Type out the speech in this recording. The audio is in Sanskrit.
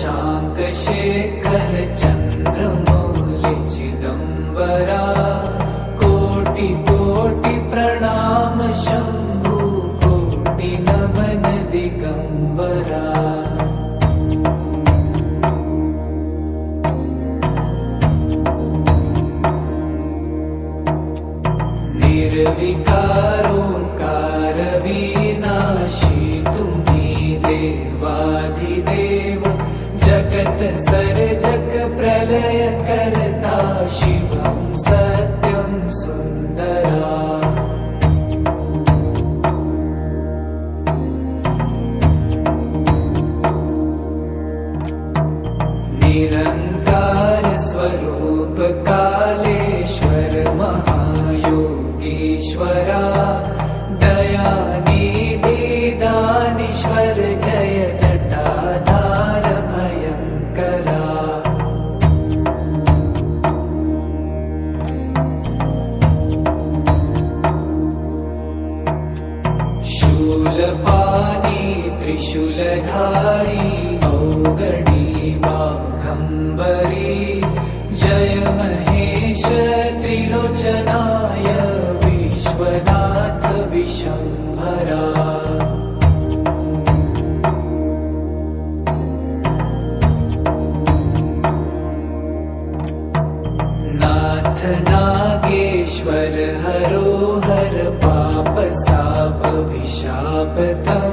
शशाङ्क शेखर चन्द्रमौलि चिदम्बरा कोटि कोटि प्रणाम शम्भु कोटि नमन दिगम्बरा निर्विकारोऽकार विनाशी तुम्ही देवाधिदेव जगत सर्जक प्रलय करता शिवं सत्यं सुन्दरा निरंकार स्वरूप कालेश्वर महायोगीश्वरा दयानिधि दानीश्वर जय जटाधार भयंकरा शूलपाणी त्रिशूलधारी औगणी बाघंबरी जय महेश त्रिलोचनाय विश्वनाथ विशंभरा नाथ नागेश्वर हरो हर पाप साप विशापतम